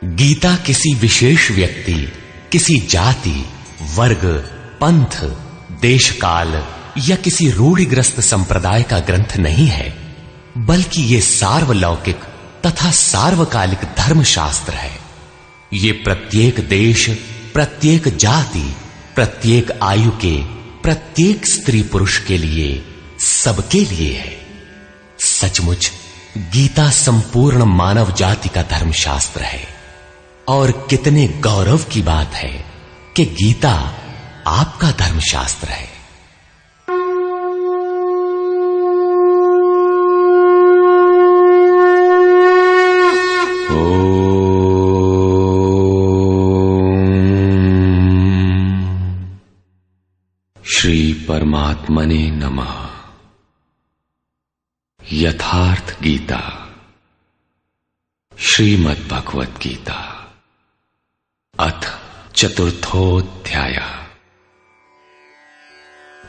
गीता किसी विशेष व्यक्ति, किसी जाति, वर्ग, पंथ, देश काल या किसी रूढ़िग्रस्त संप्रदाय का ग्रंथ नहीं है, बल्कि ये सार्वलौकिक तथा सार्वकालिक धर्मशास्त्र है। ये प्रत्येक देश, प्रत्येक जाति, प्रत्येक आयु के, प्रत्येक स्त्री पुरुष के लिए, सबके लिए है। सचमुच गीता संपूर्ण मानव जाति का धर्मशास्त्र है और कितने गौरव की बात है कि गीता आपका धर्मशास्त्र है। श्री परमात्मने नमः। यथार्थ गीता, श्रीमद् भगवत गीता, अथ चतुर्थोऽध्याय।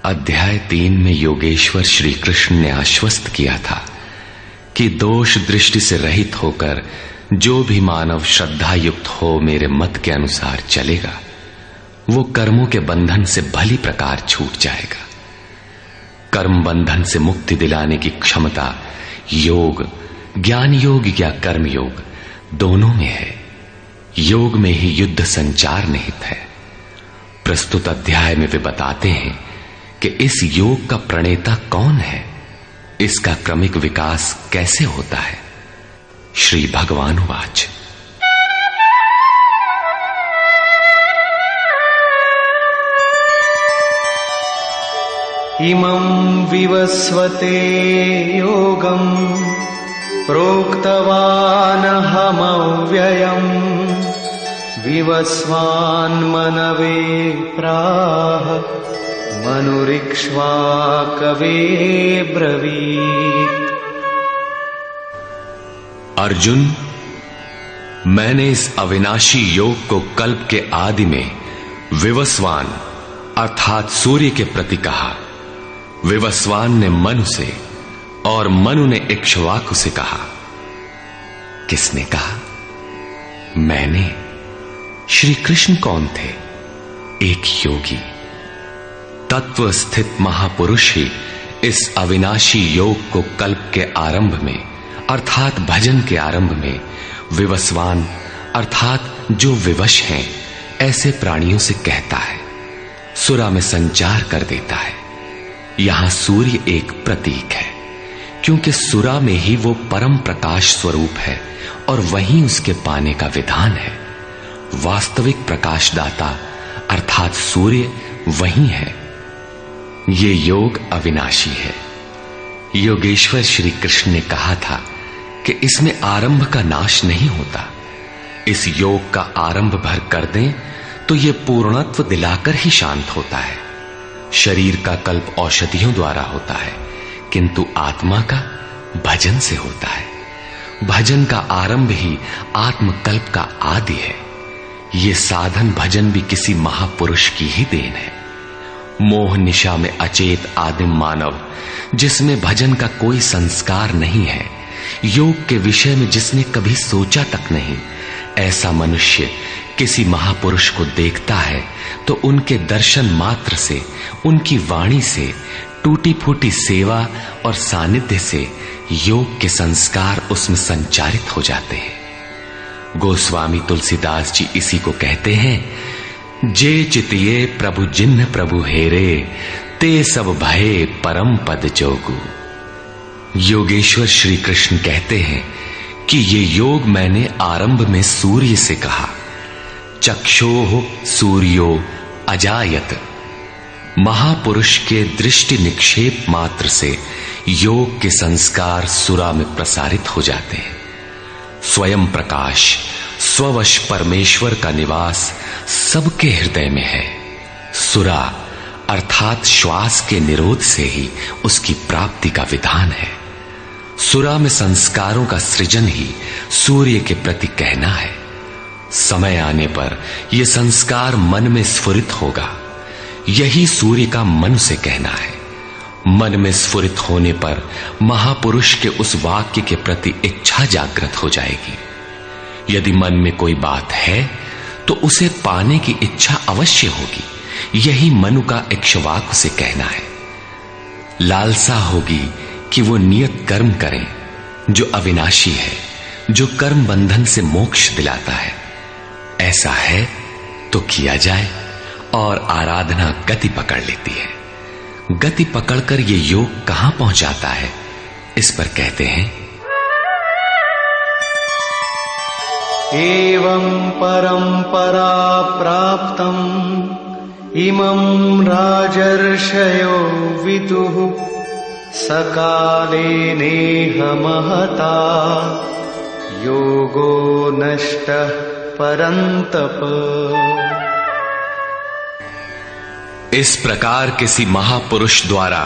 अध्याय 3 में योगेश्वर श्री कृष्ण ने आश्वस्त किया था कि दोष दृष्टि से रहित होकर जो भी मानव श्रद्धा युक्त हो मेरे मत के अनुसार चलेगा, वो कर्मों के बंधन से भली प्रकार छूट जाएगा। कर्म बंधन से मुक्ति दिलाने की क्षमता योग, ज्ञान योग या कर्म योग दोनों में है। योग में ही युद्ध संचार निहित है। प्रस्तुत अध्याय में वे बताते हैं कि इस योग का प्रणेता कौन है, इसका क्रमिक विकास कैसे होता है। श्री भगवान वाच। इमं विवस्वते योगं प्रोक्तवानहमव्ययम् विवस्वान्मनवे प्राह मनुरिक्ष्वाकवे ब्रवीत्। अर्जुन, मैंने इस अविनाशी योग को कल्प के आदि में विवस्वान अर्थात सूर्य के प्रति कहा। विवस्वान ने मनु से और मनु ने इक्ष्वाकु से कहा। किसने कहा? मैंने। श्री कृष्ण कौन थे? एक योगी, तत्व स्थित महापुरुष ही इस अविनाशी योग को कल्प के आरंभ में अर्थात भजन के आरंभ में विवस्वान अर्थात जो विवश हैं ऐसे प्राणियों से कहता है, सुरा में संचार कर देता है। यहां सूर्य एक प्रतीक है, क्योंकि सुरा में ही वो परम प्रकाश स्वरूप है और वहीं उसके पाने का विधान है। वास्तविक प्रकाशदाता अर्थात सूर्य वहीं है। ये योग अविनाशी है। योगेश्वर श्री कृष्ण ने कहा था कि इसमें आरंभ का नाश नहीं होता। इस योग का आरंभ भर कर दें तो ये पूर्णत्व दिलाकर ही शांत होता है। शरीर का कल्प औषधियों द्वारा होता है, किंतु आत्मा का भजन से होता है। भजन का आरंभ ही आत्मकल्प का आदि है। ये साधन भजन भी किसी महापुरुष की ही देन है। मोह निशा में अचेत आदिम मानव, जिसमें भजन का कोई संस्कार नहीं है, योग के विषय में जिसने कभी सोचा तक नहीं, ऐसा मनुष्य किसी महापुरुष को देखता है तो उनके दर्शन मात्र से, उनकी वाणी से, टूटी फूटी सेवा और सानिध्य से योग के संस्कार उसमें संचारित हो जाते हैं। गोस्वामी तुलसीदास जी इसी को कहते हैं, जे चितिये प्रभु जिन्ह प्रभु हेरे, ते सब भये परम पद जोगु। योगेश्वर श्री कृष्ण कहते हैं कि ये योग मैंने आरंभ में सूर्य से कहा। चक्षोः सूर्यो अजायत। महापुरुष के दृष्टि निक्षेप मात्र से योग के संस्कार सुरा में प्रसारित हो जाते हैं। स्वयं प्रकाश, स्ववश परमेश्वर का निवास सबके हृदय में है। सुरा अर्थात श्वास के निरोध से ही उसकी प्राप्ति का विधान है। सुरा में संस्कारों का सृजन ही सूर्य के प्रति कहना है। समय आने पर यह संस्कार मन में स्फुरित होगा। यही सूर्य का मन से कहना है। मन में स्फुरित होने पर महापुरुष के उस वाक्य के प्रति इच्छा जागृत हो जाएगी। यदि मन में कोई बात है तो उसे पाने की इच्छा अवश्य होगी। यही मनु का इक्ष्वाकु से कहना है। लालसा होगी कि वो नियत कर्म करें जो अविनाशी है, जो कर्म बंधन से मोक्ष दिलाता है। ऐसा है तो किया जाए और आराधना गति पकड़ लेती है। गति पकड़कर ये योग कहां पहुंचाता है, इस पर कहते हैं, एवं परंपरा प्राप्तम् इमं राजर्षयो विदुः सकाले नेह महता योगो नष्टः परन्तप। इस प्रकार किसी महापुरुष द्वारा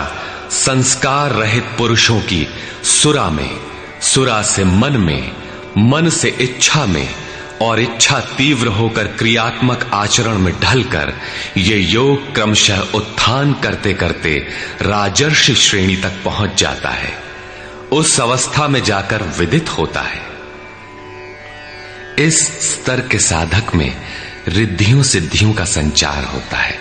संस्कार रहित पुरुषों की सुरा में, सुरा से मन में, मन से इच्छा में और इच्छा तीव्र होकर क्रियात्मक आचरण में ढलकर ये योग क्रमशः उत्थान करते करते राजर्षि श्रेणी तक पहुंच जाता है। उस अवस्था में जाकर विदित होता है। इस स्तर के साधक में रिद्धियों सिद्धियों का संचार होता है।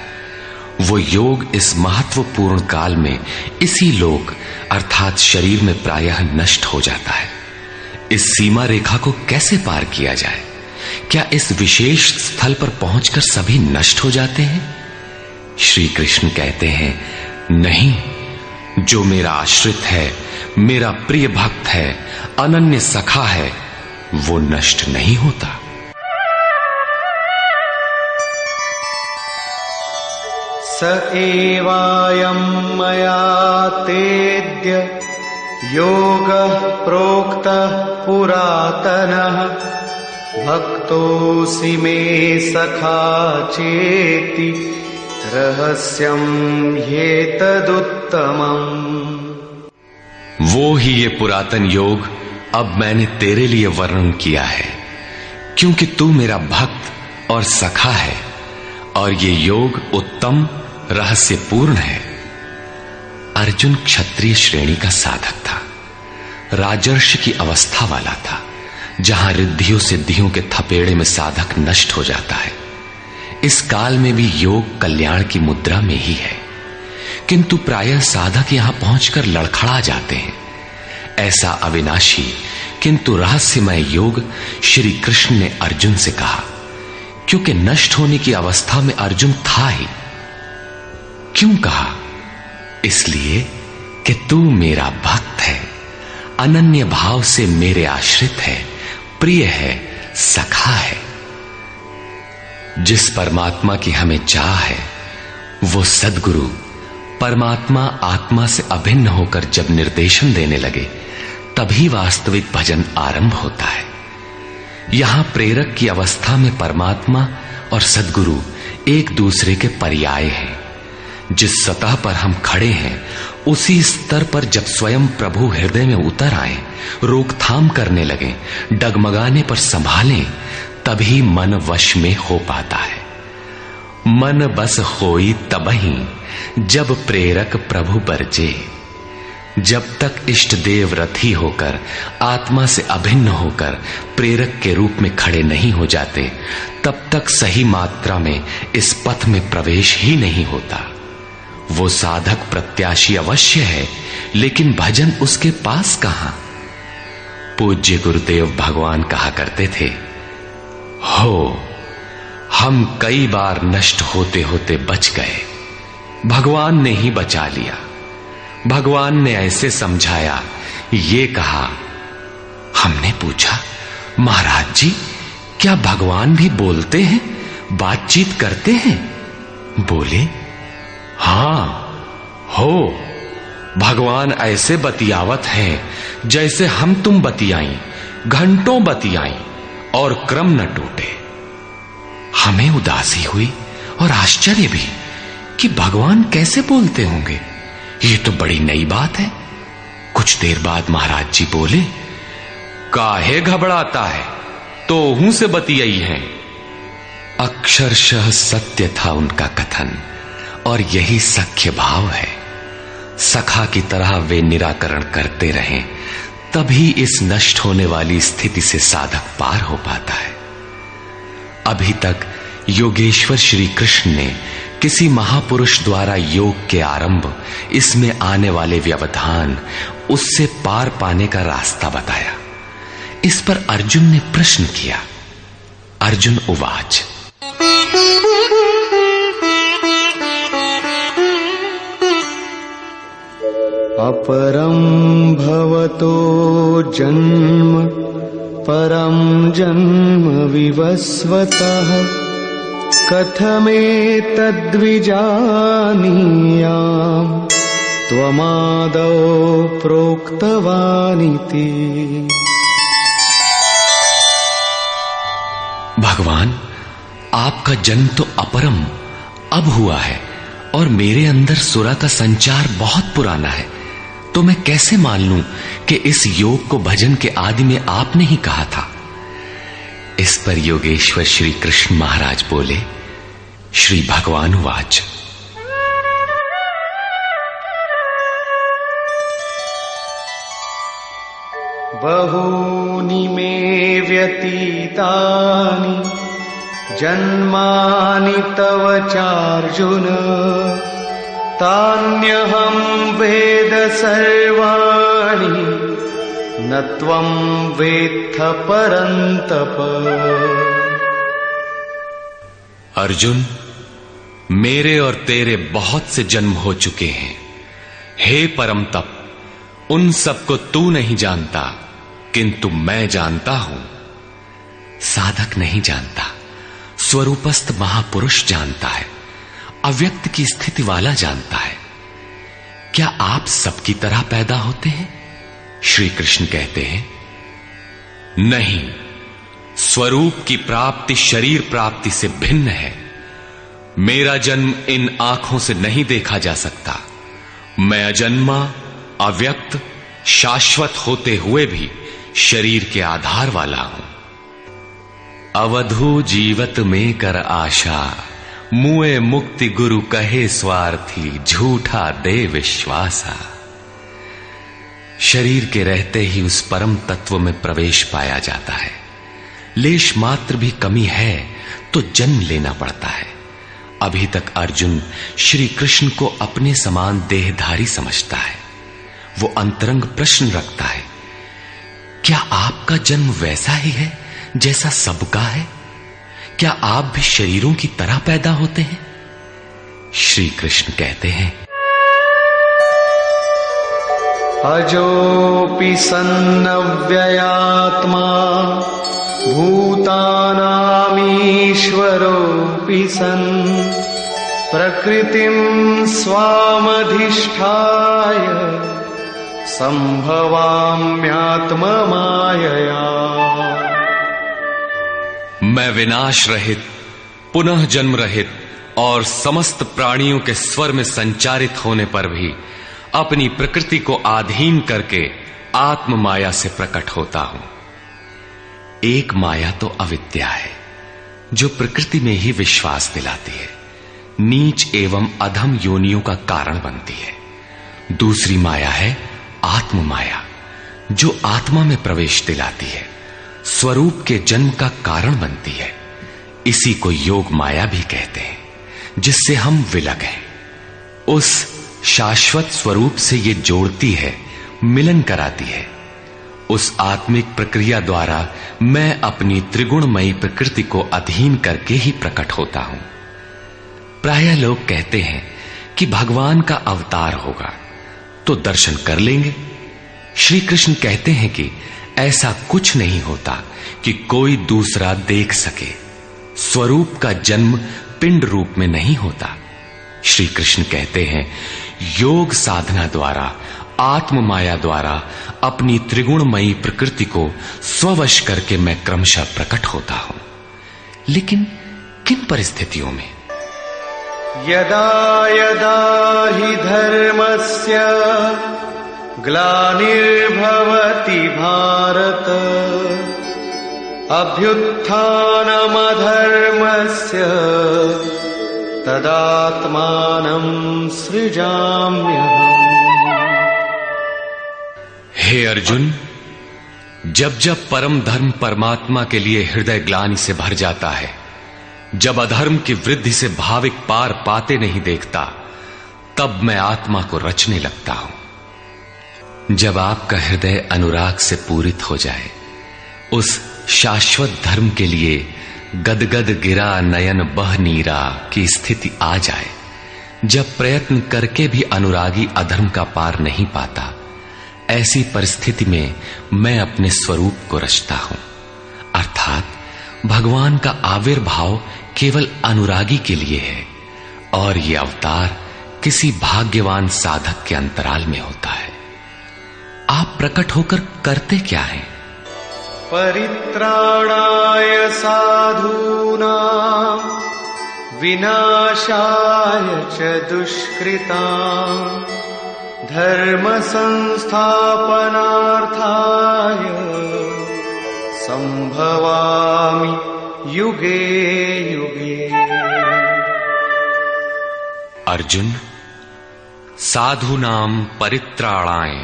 वो योग इस महत्वपूर्ण काल में इसी लोक अर्थात शरीर में प्रायः नष्ट हो जाता है। इस सीमा रेखा को कैसे पार किया जाए? क्या इस विशेष स्थल पर पहुंचकर सभी नष्ट हो जाते हैं? श्री कृष्ण कहते हैं, नहीं, जो मेरा आश्रित है, मेरा प्रिय भक्त है, अनन्य सखा है, वो नष्ट नहीं होता। स एवायं मया तेद्य योगः प्रोक्तः पुरातनः भक्तोऽसि मे सखा चेति रहस्यं ह्येतदुत्तमम्। वो ही ये पुरातन योग अब मैंने तेरे लिए वर्णन किया है, क्योंकि तू मेरा भक्त और सखा है और ये योग उत्तम रहस्यपूर्ण है। अर्जुन क्षत्रिय श्रेणी का साधक था, राजर्षि की अवस्था वाला था, जहां रिद्धियों सिद्धियों के थपेड़े में साधक नष्ट हो जाता है। इस काल में भी योग कल्याण की मुद्रा में ही है, किंतु प्रायः साधक यहां पहुंचकर लड़खड़ा जाते हैं। ऐसा अविनाशी किंतु रहस्यमय योग श्री कृष्ण ने अर्जुन से कहा, क्योंकि नष्ट होने की अवस्था में अर्जुन था ही। क्यों कहा? इसलिए कि तू मेरा भक्त है, अनन्य भाव से मेरे आश्रित है, प्रिय है, सखा है। जिस परमात्मा की हमें चाह है, वो सद्गुरु परमात्मा आत्मा से अभिन्न होकर जब निर्देशन देने लगे, तभी वास्तविक भजन आरंभ होता है। यहां प्रेरक की अवस्था में परमात्मा और सद्गुरु एक दूसरे के पर्याय हैं। जिस सतह पर हम खड़े हैं, उसी स्तर पर जब स्वयं प्रभु हृदय में उतर आए, रोकथाम करने लगे, डगमगाने पर संभालें, तभी मन वश में हो पाता है। मन बस होई तबही जब प्रेरक प्रभु बरजे। जब तक इष्ट देव रथी होकर, आत्मा से अभिन्न होकर प्रेरक के रूप में खड़े नहीं हो जाते, तब तक सही मात्रा में इस पथ में प्रवेश ही नहीं होता। वो साधक प्रत्याशी अवश्य है, लेकिन भजन उसके पास कहां? पूज्य गुरुदेव भगवान कहा करते थे, हो हम कई बार नष्ट होते होते बच गए, भगवान ने ही बचा लिया। भगवान ने ऐसे समझाया, ये कहा। हमने पूछा, महाराज जी, क्या भगवान भी बोलते हैं, बातचीत करते हैं? बोले, हां, हो, भगवान ऐसे बतियावत हैं जैसे हम तुम बतियाई, घंटों बतियाई और क्रम न टूटे। हमें उदासी हुई और आश्चर्य भी कि भगवान कैसे बोलते होंगे, ये तो बड़ी नई बात है। कुछ देर बाद महाराज जी बोले, काहे घबराता है, तो हूं से बतियाई हैं। अक्षरशः सत्य था उनका कथन, और यही सख्य भाव है। सखा की तरह वे निराकरण करते रहें, तभी इस नष्ट होने वाली स्थिति से साधक पार हो पाता है। अभी तक योगेश्वर श्री कृष्ण ने किसी महापुरुष द्वारा योग के आरंभ, इसमें आने वाले व्यवधान, उससे पार पाने का रास्ता बताया। इस पर अर्जुन ने प्रश्न किया। अर्जुन उवाच, अपरं भवतो जन्म परं जन्म विवस्वतः कथमेतद्विजानीयाम् त्वमादौ प्रोक्तवानिति। भगवान, आपका जन्म तो अपरम अब हुआ है और मेरे अंदर सुरा का संचार बहुत पुराना है, तो मैं कैसे मान लूं कि इस योग को भजन के आदि में आपने ही कहा था। इस पर योगेश्वर श्री कृष्ण महाराज बोले। श्री भगवान वाच, बहूनि मे व्यतीतानि जन्मानि तव चार्जुन तान्यहं वेद सर्वाणि न त्वं वेत्थ परन्तप। अर्जुन, मेरे और तेरे बहुत से जन्म हो चुके हैं। हे परम तप, उन सबको तू नहीं जानता, किंतु मैं जानता हूं। साधक नहीं जानता, स्वरूपस्थ महापुरुष जानता है, अव्यक्त की स्थिति वाला जानता है। क्या आप सबकी तरह पैदा होते हैं? श्री कृष्ण कहते हैं, नहीं, स्वरूप की प्राप्ति शरीर प्राप्ति से भिन्न है। मेरा जन्म इन आंखों से नहीं देखा जा सकता। मैं अजन्मा, अव्यक्त, शाश्वत होते हुए भी शरीर के आधार वाला हूं। अवधू जीवत में कर आशा, मुए मुक्ति गुरु कहे स्वार्थी, झूठा दे विश्वासा। शरीर के रहते ही उस परम तत्व में प्रवेश पाया जाता है। लेश मात्र भी कमी है तो जन्म लेना पड़ता है। अभी तक अर्जुन श्री कृष्ण को अपने समान देहधारी समझता है। वो अंतरंग प्रश्न रखता है, क्या आपका जन्म वैसा ही है जैसा सबका है? क्या आप भी शरीरों की तरह पैदा होते हैं? श्री कृष्ण कहते हैं, अजोऽपि सन्नव्ययात्मा भूतानामीश्वरोऽपि सन् प्रकृतिं स्वामधिष्ठाय संभवाम्यात्ममायया। मैं विनाश रहित, पुनः जन्म रहित और समस्त प्राणियों के स्वर में संचारित होने पर भी अपनी प्रकृति को अधीन करके आत्म माया से प्रकट होता हूं। एक माया तो अविद्या है, जो प्रकृति में ही विश्वास दिलाती है, नीच एवं अधम योनियों का कारण बनती है। दूसरी माया है आत्म माया, जो आत्मा में प्रवेश दिलाती है, स्वरूप के जन्म का कारण बनती है। इसी को योग माया भी कहते हैं, जिससे हम विलग हैं। उस शाश्वत स्वरूप से ये जोड़ती है, मिलन कराती है। उस आत्मिक प्रक्रिया द्वारा मैं अपनी त्रिगुणमयी प्रकृति को अधीन करके ही प्रकट होता हूं। प्रायः लोग कहते हैं कि भगवान का अवतार होगा तो दर्शन कर लेंगे। श्री कृष्ण कहते हैं कि ऐसा कुछ नहीं होता कि कोई दूसरा देख सके। स्वरूप का जन्म पिंड रूप में नहीं होता। श्री कृष्ण कहते हैं, योग साधना द्वारा, आत्म माया द्वारा अपनी त्रिगुणमयी प्रकृति को स्ववश करके मैं क्रमशः प्रकट होता हूं। लेकिन किन परिस्थितियों में? यदा यदा हि धर्मस्य ग्लानिर्भवति भारत अभ्युत्थानमधर्मस्य तदात्मानं सृजाम्यहम्। हे अर्जुन, जब जब परम धर्म परमात्मा के लिए हृदय ग्लानि से भर जाता है, जब अधर्म की वृद्धि से भाविक पार पाते नहीं देखता, तब मैं आत्मा को रचने लगता हूं। जब आपका हृदय अनुराग से पूरित हो जाए, उस शाश्वत धर्म के लिए गदगद गिरा नयन बह नीरा की स्थिति आ जाए, जब प्रयत्न करके भी अनुरागी अधर्म का पार नहीं पाता, ऐसी परिस्थिति में मैं अपने स्वरूप को रचता हूं। अर्थात भगवान का आविर्भाव केवल अनुरागी के लिए है और ये अवतार किसी भाग्यवान साधक के अंतराल में होता है। आप प्रकट होकर करते क्या हैं? परित्राणाय साधूनां विनाशाय च दुष्कृतां धर्म संस्थापनार्थाय संभवामि युगे युगे। अर्जुन, साधूनां परित्राणाय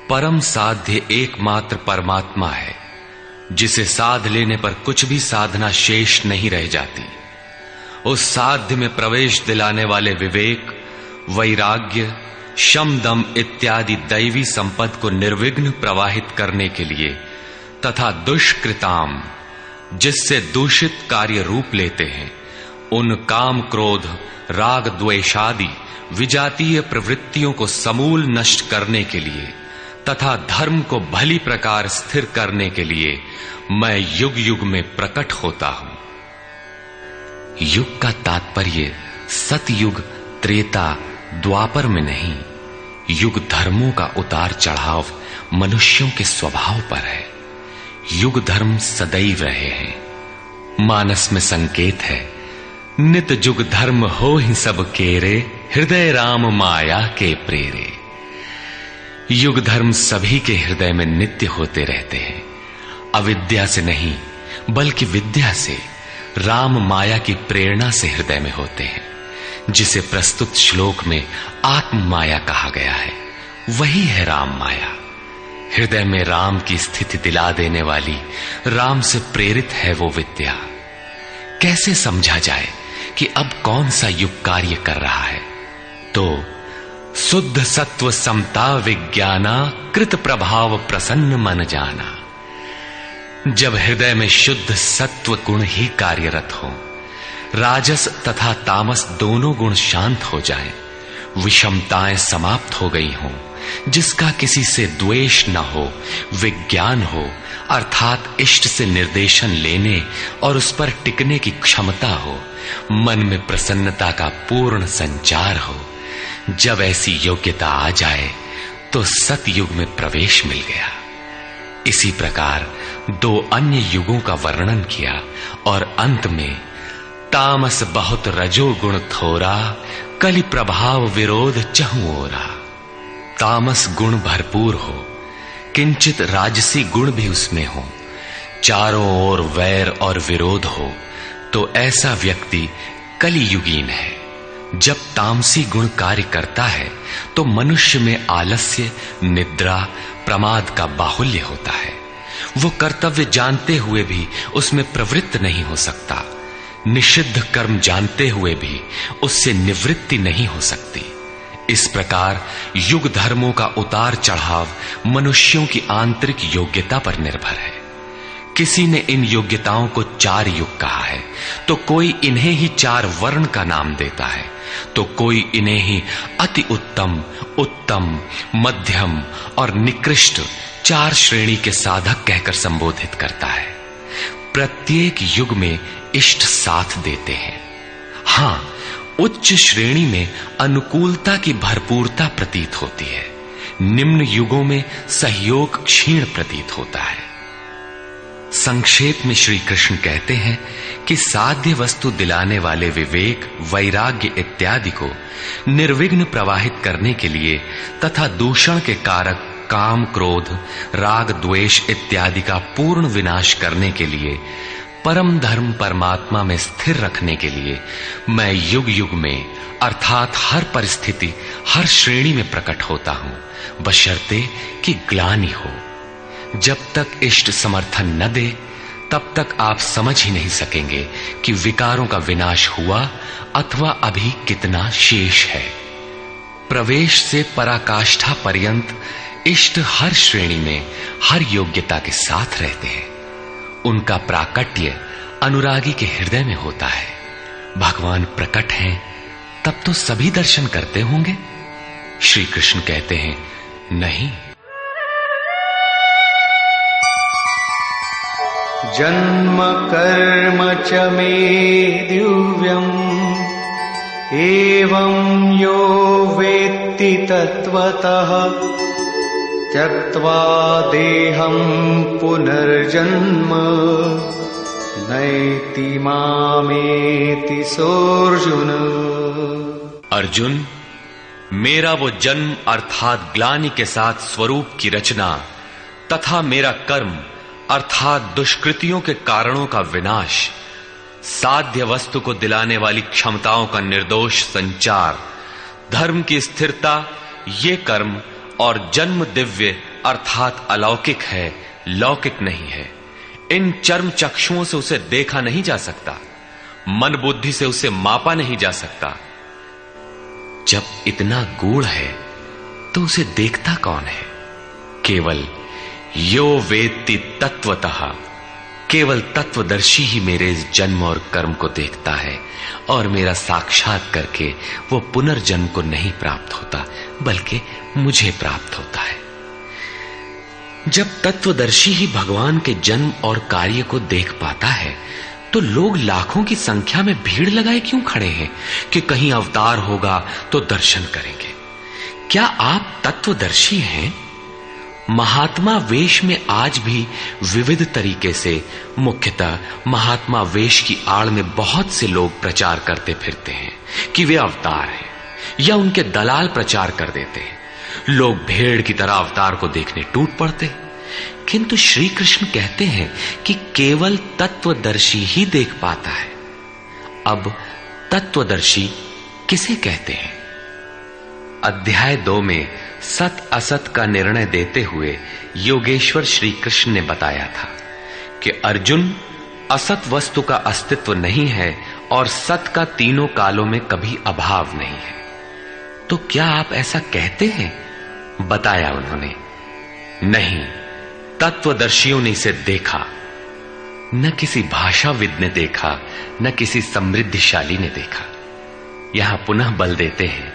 परम साध्य एकमात्र परमात्मा है, जिसे साध लेने पर कुछ भी साधना शेष नहीं रह जाती। उस साध्य में प्रवेश दिलाने वाले विवेक, वैराग्य, शम दम इत्यादि दैवी संपद को निर्विघ्न प्रवाहित करने के लिए तथा दुष्कृताम, जिससे दूषित कार्य रूप लेते हैं, उन काम क्रोध राग द्वेषादि विजातीय प्रवृत्तियों को समूल नष्ट करने के लिए तथा धर्म को भली प्रकार स्थिर करने के लिए मैं युग युग में प्रकट होता हूं। युग का तात्पर्य सतयुग, त्रेता, द्वापर में नहीं। युग धर्मों का उतार चढ़ाव मनुष्यों के स्वभाव पर है। युग धर्म सदैव रहे हैं। मानस में संकेत है, नित जुग धर्म हो ही सब केरे, हृदय राम माया के प्रेरे। युग धर्म सभी के हृदय में नित्य होते रहते हैं। अविद्या से नहीं बल्कि विद्या से, राम माया की प्रेरणा से हृदय में होते हैं, जिसे प्रस्तुत श्लोक में आत्म माया कहा गया है। वही है राम माया। हृदय में राम की स्थिति दिला देने वाली, राम से प्रेरित है वो विद्या। कैसे समझा जाए कि अब कौन सा युग कार्य कर रहा है? तो शुद्ध सत्व समता विज्ञाना, कृत प्रभाव प्रसन्न मन जाना। जब हृदय में शुद्ध सत्व गुण ही कार्यरत हो, राजस तथा तामस दोनों गुण शांत हो जाएं, विषमताएं समाप्त हो गई हों, जिसका किसी से द्वेष न हो, विज्ञान हो, अर्थात इष्ट से निर्देशन लेने और उस पर टिकने की क्षमता हो, मन में प्रसन्नता का पूर्ण संचार हो, जब ऐसी योग्यता आ जाए तो सतयुग में प्रवेश मिल गया। इसी प्रकार दो अन्य युगों का वर्णन किया और अंत में तामस बहुत रजो गुण थोरा, कलि प्रभाव विरोध चहु ओरा। तामस गुण भरपूर हो, किंचित राजसी गुण भी उसमें हो, चारों ओर वैर और विरोध हो, तो ऐसा व्यक्ति कलियुगीन है। जब तामसी गुण कार्य करता है तो मनुष्य में आलस्य, निद्रा, प्रमाद का बाहुल्य होता है। वो कर्तव्य जानते हुए भी उसमें प्रवृत्त नहीं हो सकता, निषिद्ध कर्म जानते हुए भी उससे निवृत्ति नहीं हो सकती। इस प्रकार युग धर्मों का उतार चढ़ाव मनुष्यों की आंतरिक योग्यता पर निर्भर है। किसी ने इन योग्यताओं को 4 युग कहा है, तो कोई इन्हें ही 4 वर्ण का नाम देता है, तो कोई इन्हें ही अति उत्तम, उत्तम, मध्यम और निकृष्ट 4 श्रेणी के साधक कहकर संबोधित करता है। प्रत्येक युग में इष्ट साथ देते हैं। हां, उच्च श्रेणी में अनुकूलता की भरपूरता प्रतीत होती है, निम्न युगों में सहयोग क्षीण प्रतीत होता है। संक्षेप में श्री कृष्ण कहते हैं कि साध्य वस्तु दिलाने वाले विवेक, वैराग्य इत्यादि को निर्विघ्न प्रवाहित करने के लिए तथा दूषण के कारक काम, क्रोध, राग, द्वेष इत्यादि का पूर्ण विनाश करने के लिए, परम धर्म परमात्मा में स्थिर रखने के लिए मैं युग युग में अर्थात हर परिस्थिति, हर श्रेणी में प्रकट होता हूं, बशर्ते कि ग्लानि हो। जब तक इष्ट समर्थन न दे तब तक आप समझ ही नहीं सकेंगे कि विकारों का विनाश हुआ अथवा अभी कितना शेष है। प्रवेश से पराकाष्ठा पर्यंत इष्ट हर श्रेणी में हर योग्यता के साथ रहते हैं। उनका प्राकट्य अनुरागी के हृदय में होता है। भगवान प्रकट हैं तब तो सभी दर्शन करते होंगे। श्री कृष्ण कहते हैं, नहीं। जन्म कर्म च मे दिव्यम् एवं यो वेत्ति तत्वतः त्यक्त्वा देहं पुनर्जन्म नैति मामेति सोऽर्जुन। अर्जुन, मेरा वो जन्म अर्थात ग्लानि के साथ स्वरूप की रचना तथा मेरा कर्म अर्थात दुष्कृतियों के कारणों का विनाश, साध्य वस्तु को दिलाने वाली क्षमताओं का निर्दोष संचार, धर्म की स्थिरता, ये कर्म और जन्म दिव्य अर्थात अलौकिक है, लौकिक नहीं है। इन चर्म चक्षुओं से उसे देखा नहीं जा सकता, मन बुद्धि से उसे मापा नहीं जा सकता। जब इतना गूढ़ है तो उसे देखता कौन है? केवल यो वेत्ति तत्वतः, केवल तत्वदर्शी ही मेरे इस जन्म और कर्म को देखता है और मेरा साक्षात करके वो पुनर्जन्म को नहीं प्राप्त होता बल्कि मुझे प्राप्त होता है। जब तत्वदर्शी ही भगवान के जन्म और कार्य को देख पाता है तो लोग लाखों की संख्या में भीड़ लगाए क्यों खड़े हैं कि कहीं अवतार होगा तो दर्शन करेंगे? क्या आप तत्वदर्शी हैं? महात्मा वेश में आज भी विविध तरीके से, मुख्यतः महात्मा वेश की आड़ में बहुत से लोग प्रचार करते फिरते हैं कि वे अवतार हैं, या उनके दलाल प्रचार कर देते हैं। लोग भेड़ की तरह अवतार को देखने टूट पड़ते हैं। किंतु श्री कृष्ण कहते हैं कि केवल तत्वदर्शी ही देख पाता है। अब तत्वदर्शी किसे कहते हैं? अध्याय 2 में सत असत का निर्णय देते हुए योगेश्वर श्री कृष्ण ने बताया था कि अर्जुन, असत वस्तु का अस्तित्व नहीं है और सत का तीनों कालों में कभी अभाव नहीं है। तो क्या आप ऐसा कहते हैं? बताया उन्होंने, नहीं, तत्वदर्शियों ने इसे देखा। न किसी भाषाविद ने देखा, न किसी समृद्धिशाली ने देखा। यहां पुनः बल देते हैं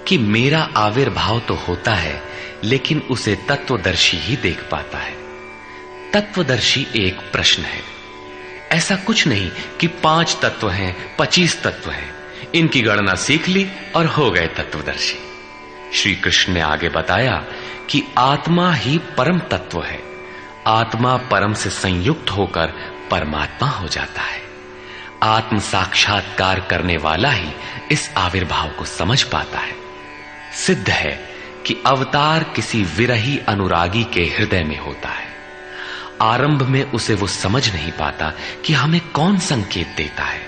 कि मेरा आविर्भाव तो होता है लेकिन उसे तत्वदर्शी ही देख पाता है। तत्वदर्शी एक प्रश्न है। ऐसा कुछ नहीं कि 5 तत्व हैं, 25 तत्व हैं, इनकी गणना सीख ली और हो गए तत्वदर्शी। श्री कृष्ण ने आगे बताया कि आत्मा ही परम तत्व है। आत्मा परम से संयुक्त होकर परमात्मा हो जाता है। आत्म साक्षात्कार करने वाला ही इस आविर्भाव को समझ पाता है। सिद्ध है कि अवतार किसी विरही अनुरागी के हृदय में होता है। आरंभ में उसे वो समझ नहीं पाता कि हमें कौन संकेत देता है,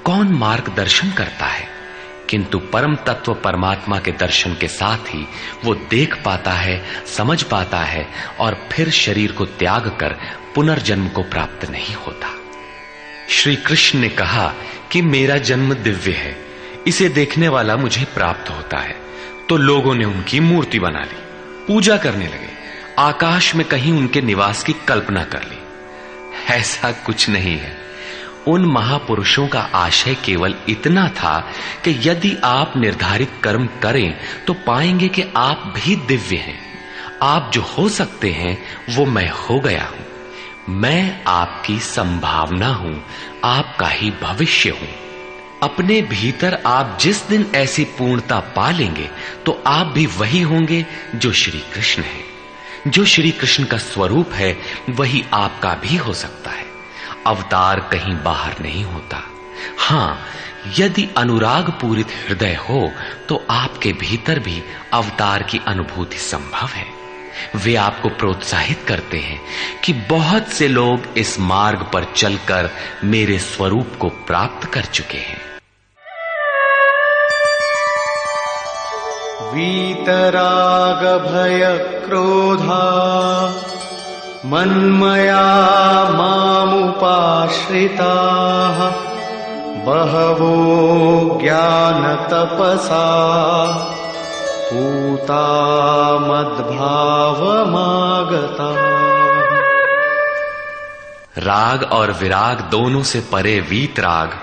कौन मार्गदर्शन करता है, किंतु परम तत्व परमात्मा के दर्शन के साथ ही वो देख पाता है, समझ पाता है और फिर शरीर को त्याग कर पुनर्जन्म को प्राप्त नहीं होता। श्री कृष्ण ने कहा कि मेरा जन्म दिव्य है, इसे देखने वाला मुझे प्राप्त होता है। तो लोगों ने उनकी मूर्ति बना ली, पूजा करने लगे, आकाश में कहीं उनके निवास की कल्पना कर ली। ऐसा कुछ नहीं है। उन महापुरुषों का आशय केवल इतना था कि यदि आप निर्धारित कर्म करें तो पाएंगे कि आप भी दिव्य हैं। आप जो हो सकते हैं वो मैं हो गया हूं। मैं आपकी संभावना हूं, आपका ही भविष्य हूं। अपने भीतर आप जिस दिन ऐसी पूर्णता पा लेंगे तो आप भी वही होंगे जो श्री कृष्ण है। जो श्री कृष्ण का स्वरूप है वही आपका भी हो सकता है। अवतार कहीं बाहर नहीं होता। हां, यदि अनुराग पूरित हृदय हो तो आपके भीतर भी अवतार की अनुभूति संभव है। वे आपको प्रोत्साहित करते हैं कि बहुत से लोग इस मार्ग पर चलकर मेरे स्वरूप को प्राप्त कर चुके हैं। वीतराग भय क्रोधा मन्मया मामुपाश्रिताः बहवो ज्ञानतपसा पूता मद्भावमागता। राग और विराग दोनों से परे वीतराग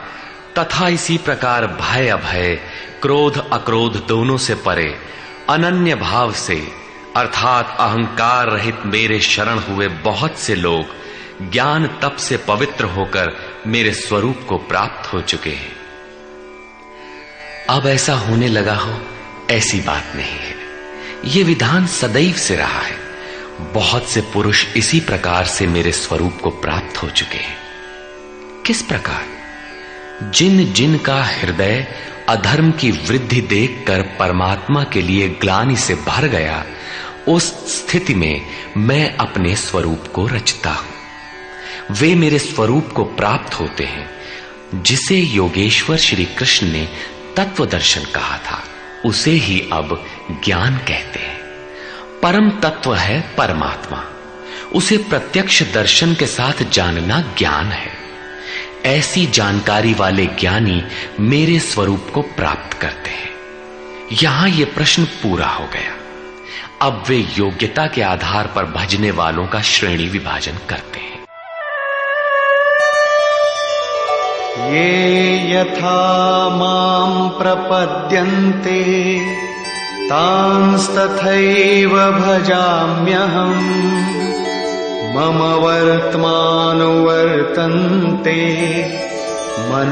तथा इसी प्रकार भय अभय, क्रोध अक्रोध दोनों से परे अनन्य भाव से अर्थात अहंकार रहित मेरे शरण हुए बहुत से लोग ज्ञान तप से पवित्र होकर मेरे स्वरूप को प्राप्त हो चुके हैं। अब ऐसा होने लगा हो ऐसी बात नहीं है, ये विधान सदैव से रहा है। बहुत से पुरुष इसी प्रकार से मेरे स्वरूप को प्राप्त हो चुके हैं। किस प्रकार? जिन जिन का हृदय अधर्म की वृद्धि देखकर परमात्मा के लिए ग्लानि से भर गया, उस स्थिति में मैं अपने स्वरूप को रचता हूं। वे मेरे स्वरूप को प्राप्त होते हैं, जिसे योगेश्वर श्री कृष्ण ने तत्व दर्शन कहा था, उसे ही अब ज्ञान कहते हैं। परम तत्व है परमात्मा, उसे प्रत्यक्ष दर्शन के साथ जानना ज्ञान है। ऐसी जानकारी वाले ज्ञानी मेरे स्वरूप को प्राप्त करते हैं। यहां यह प्रश्न पूरा हो गया। अब वे योग्यता के आधार पर भजने वालों का श्रेणी विभाजन करते हैं। ये यथा मां प्रपद्यन्ते तांस्तथैव भजाम्यहम् मम वर्त्मानुवर्तन्ते मनु